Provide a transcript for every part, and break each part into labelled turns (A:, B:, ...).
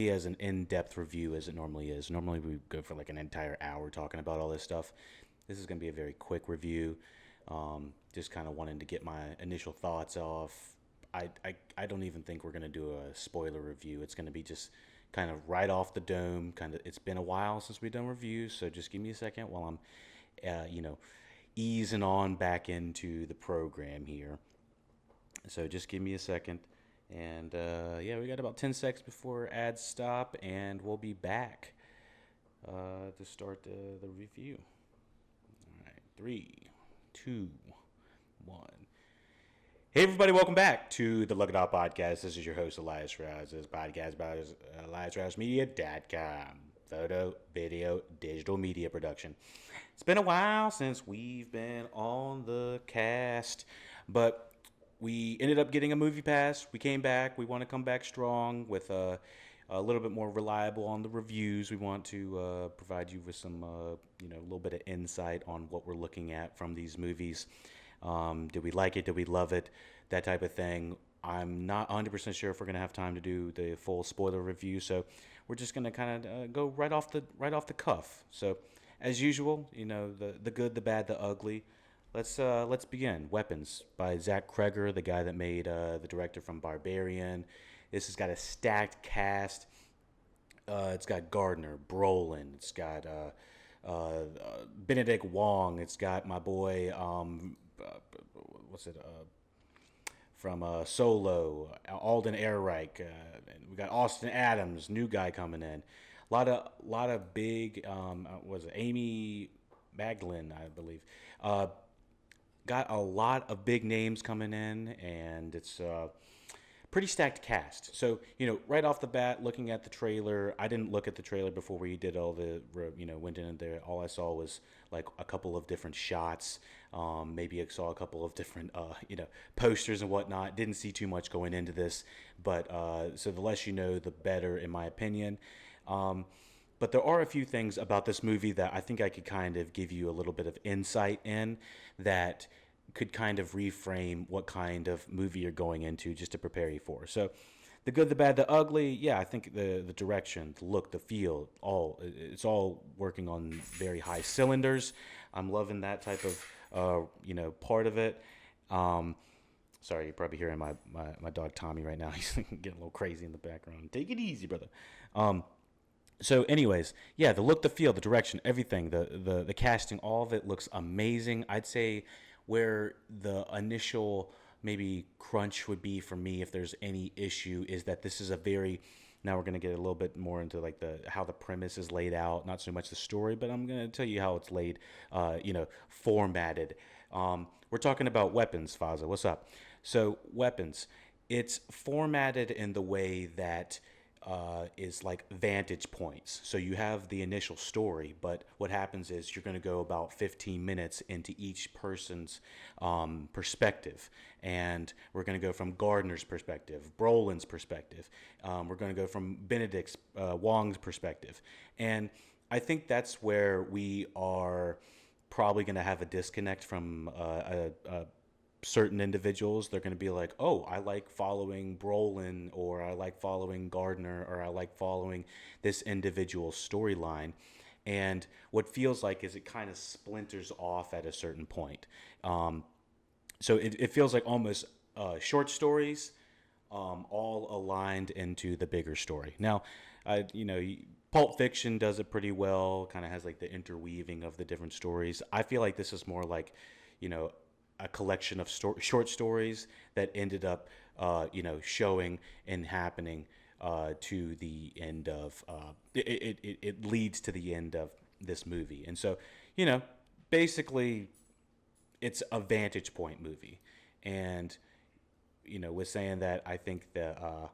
A: As an in-depth review as it normally is. Normally we go for like an entire hour talking about all this stuff. This is going to be a very quick review. Just kind of wanting to get my initial thoughts off. I don't even think we're going to do a spoiler review. It's going to be just kind of right off the dome. Kind of. It's been a while since we've done reviews, so just give me a second while I'm, easing on back into the program here. So just give me a second. And yeah, we got about 10 seconds before ads stop, and we'll be back to start the review. All right, three, two, one. Hey, everybody, welcome back to the LuckyDog Podcast. This is your host, Elias Rouse. This podcast about EliasRouseMedia.com. Photo, video, digital media production. It's been a while since we've been on the cast, but we ended up getting a movie pass. We came back. We want to come back strong with a little bit more reliable on the reviews. We want to provide you with some, a little bit of insight on what we're looking at from these movies. Did we like it? Did we love it? That type of thing. I'm not 100% sure if we're gonna have time to do the full spoiler review, so we're just gonna kind of go right off the cuff. So, as usual, the good, the bad, the ugly. Let's begin. Weapons by Zach Kreger, the guy that made the director from Barbarian. This has got a stacked cast. It's got Gardner, Brolin. It's got Benedict Wong. It's got my boy. What's it? From Solo, Alden Ehrenreich. We got Austin Adams, new guy coming in. A lot of big. Was it Amy Magdalene, I believe. Got a lot of big names coming in, and it's pretty stacked cast. So, right off the bat, looking at the trailer, I didn't look at the trailer before we did all the, went in there. All I saw was like a couple of different shots. Maybe I saw a couple of different, posters and whatnot. Didn't see too much going into this, but so the less you know, the better, in my opinion. But there are a few things about this movie that I think I could kind of give you a little bit of insight in that could kind of reframe what kind of movie you're going into just to prepare you for. So the good, the bad, the ugly, yeah, I think the direction, the look, the feel, it's all working on very high cylinders. I'm loving that type of part of it. Sorry, you're probably hearing my dog Tommy right now. He's getting a little crazy in the background. Take it easy, brother. So, anyways, yeah, the look, the feel, the direction, everything, the casting, all of it looks amazing. I'd say where the initial maybe crunch would be for me, if there's any issue, is that this is a very, now we're gonna get a little bit more into like how the premise is laid out, not so much the story, but I'm gonna tell you how it's laid, formatted. We're talking about weapons, Faza. What's up? So, weapons. It's formatted in the way that is like vantage points. So you have the initial story, but what happens is you're going to go about 15 minutes into each person's perspective. And we're going to go from Gardner's perspective, Brolin's perspective. We're going to go from Benedict's Wong's perspective. And I think that's where we are probably going to have a disconnect from a certain individuals. They're going to be like, oh, I like following Brolin, or I like following Gardner, or I like following this individual storyline. And what feels like is it kind of splinters off at a certain point. So it feels like almost short stories all aligned into the bigger story. Now, Pulp Fiction does it pretty well, kind of has like the interweaving of the different stories. I feel like this is more like, a collection of short stories that ended up, showing and happening to the end of. It leads to the end of this movie, and so basically, it's a vantage point movie, and with saying that, I think the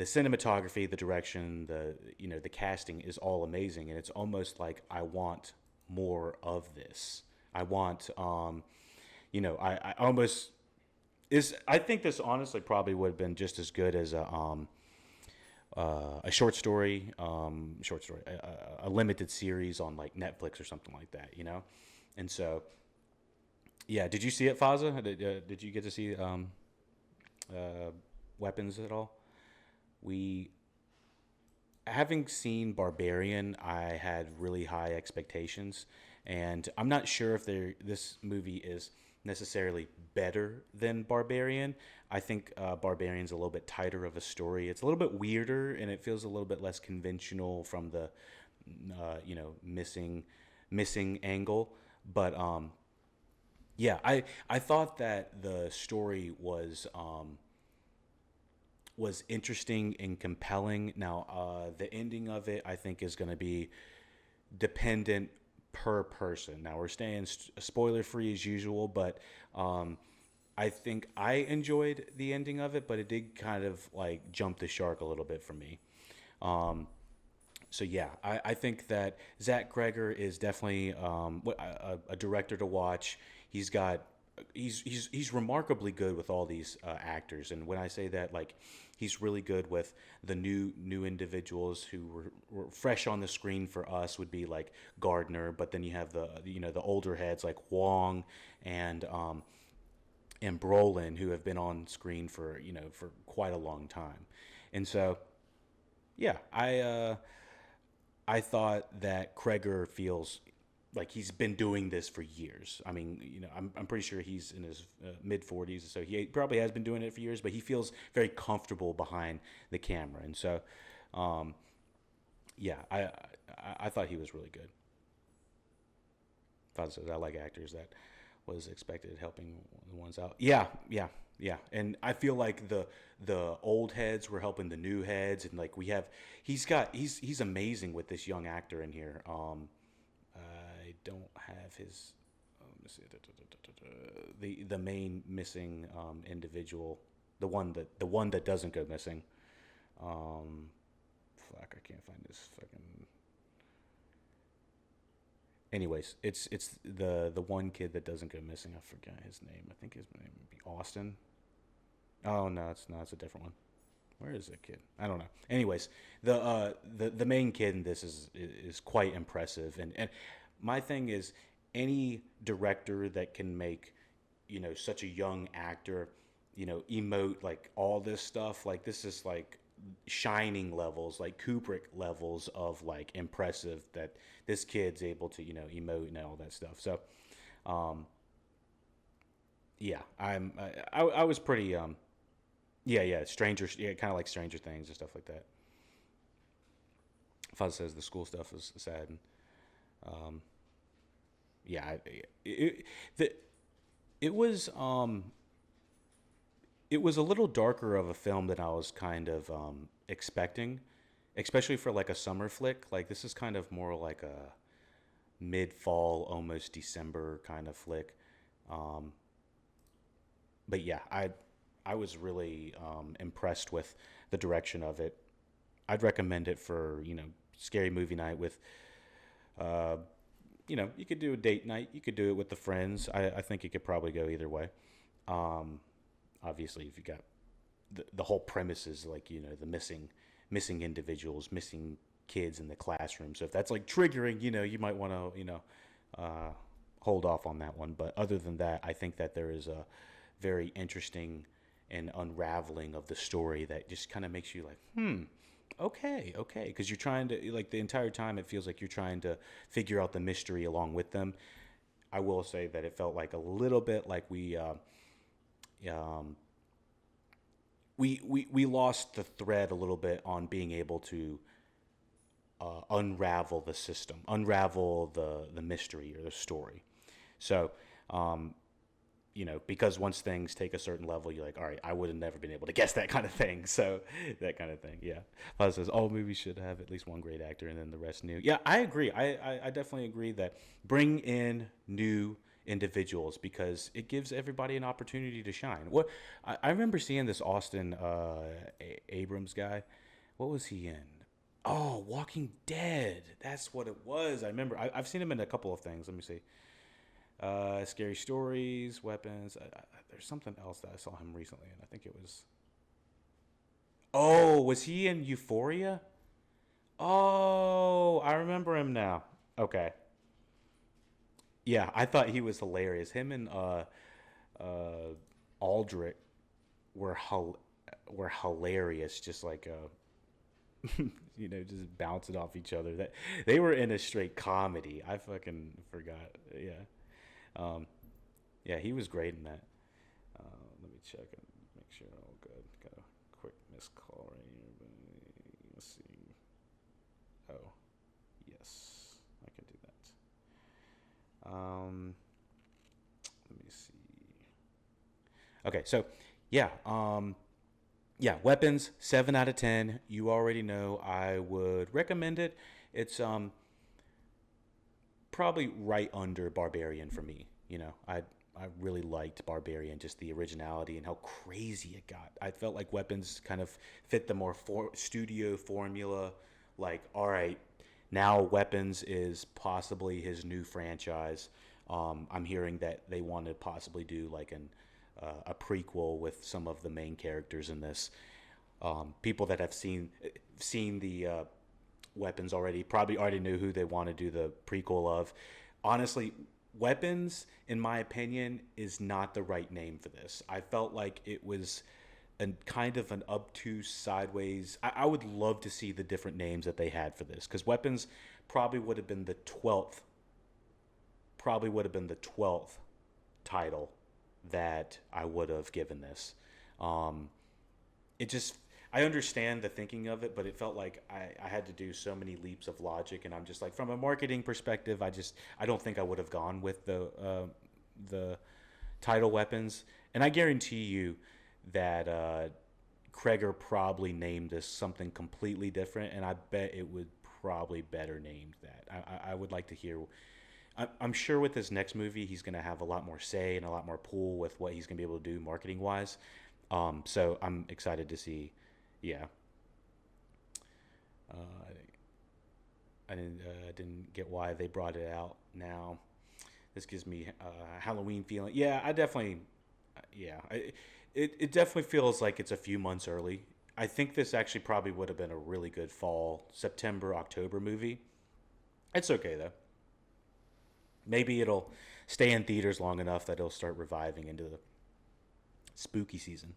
A: cinematography, the direction, the casting is all amazing, and it's almost like I want more of this. I want. I almost is. I think this honestly probably would have been just as good as a a limited series on like Netflix or something like that. And so yeah. Did you see it, Faza? Did you get to see uh, weapons at all? We having seen Barbarian, I had really high expectations, and I'm not sure if this movie is necessarily better than Barbarian. I think Barbarian's a little bit tighter of a story. It's a little bit weirder, and it feels a little bit less conventional from the missing angle. But yeah, I thought that the story was interesting and compelling. Now, the ending of it, I think, is going to be dependent per person. Now, we're staying spoiler free as usual, but I think I enjoyed the ending of it, but it did kind of like jump the shark a little bit for me. Um, so yeah, I think that Zach Greger is definitely a director to watch. He's got he's remarkably good with all these actors, and when I say that, like he's really good with the new individuals who were fresh on the screen for us would be like Gardner, but then you have the older heads like Wong and Brolin who have been on screen for quite a long time, and so yeah, I thought that Kreger feels like he's been doing this for years. I mean, I'm pretty sure he's in his mid 40s, so he probably has been doing it for years. But he feels very comfortable behind the camera, and so, um, yeah, I thought he was really good. Father says I like actors that was expected helping the ones out. Yeah, yeah, yeah. And I feel like the old heads were helping the new heads, and like he's amazing with this young actor in here. I don't have his. Let me see. The main missing individual, the one that doesn't go missing. Um, Fuck, I can't find this fucking. Anyways, it's the one kid that doesn't go missing. I forgot his name. I think his name would be Austin. Oh no, it's a different one. Where is that kid? I don't know. Anyways, the main kid in this is quite impressive, and my thing is any director that can make such a young actor emote like all this stuff, like this is like shining levels, like Kubrick levels of like impressive that this kid's able to emote and all that stuff. So um yeah, I was pretty yeah, Stranger, yeah, kind of like Stranger Things and stuff like that. Father says the school stuff is sad. And, um, yeah, it, the, it was it was a little darker of a film than I was kind of expecting, especially for like a summer flick. Like this is kind of more like a mid fall, almost December kind of flick. Um, but yeah, I was really impressed with the direction of it. I'd recommend it for scary movie night with uh, you could do a date night, you could do it with the friends. I think it could probably go either way. Um, Obviously, if you got the whole premise is like the missing individuals, missing kids in the classroom. So if that's like triggering, you might want to uh, hold off on that one. But other than that, I think that there is a very interesting and unraveling of the story that just kind of makes you like, okay, because you're trying to like the entire time it feels like you're trying to figure out the mystery along with them. I will say that it felt like a little bit like um, we lost the thread a little bit on being able to unravel the system, unravel the mystery or the story. So, um, because once things take a certain level, you're like, all right, I would have never been able to guess that kind of thing. So that kind of thing, yeah. Father says, oh, maybe we should have at least one great actor and then the rest new. Yeah, I agree. I definitely agree that bring in new individuals because it gives everybody an opportunity to shine. I remember seeing this Austin Abrams guy. What was he in? Oh, Walking Dead. That's what it was. I remember. I've seen him in a couple of things. Let me see. Scary Stories, Weapons. There's something else that I saw him recently, and I think it was. Oh, was he in Euphoria? Oh, I remember him now. Okay. Yeah, I thought he was hilarious. Him and Aldrich were were hilarious. Just like just bounce it off each other. That they were in a straight comedy. I fucking forgot. Yeah, um, yeah, he was great in that. Let me check and make sure all good. Got a quick missed call right here. Let's see. Oh, yes, I can do that. Let me see. Okay, so yeah, yeah, Weapons 7 out of 10. You already know I would recommend it. It's probably right under Barbarian for me. I really liked Barbarian, just the originality and how crazy it got. I felt like Weapons kind of fit the more studio formula. Like, all right, now Weapons is possibly his new franchise. I'm hearing that they want to possibly do like a prequel with some of the main characters in this. People that have seen the Weapons already probably already knew who they want to do the prequel of. Honestly, Weapons, in my opinion, is not the right name for this. I felt like it was a kind of an obtuse sideways. I would love to see the different names that they had for this, because Weapons probably would have been the 12th, probably would have been the 12th title that I would have given this. Um, it just, I understand the thinking of it, but it felt like I had to do so many leaps of logic, and I'm just like, from a marketing perspective, I don't think I would have gone with the title Weapons. And I guarantee you that Kreger probably named this something completely different, and I bet it would probably better named that. I would like to hear. I'm sure with this next movie, he's going to have a lot more say and a lot more pull with what he's going to be able to do marketing wise. So I'm excited to see. Yeah. Uh, I didn't get why they brought it out now. This gives me Halloween feeling. Yeah, I definitely. Yeah, it definitely feels like it's a few months early. I think this actually probably would have been a really good fall, September, October movie. It's okay though. Maybe it'll stay in theaters long enough that it'll start reviving into the spooky season.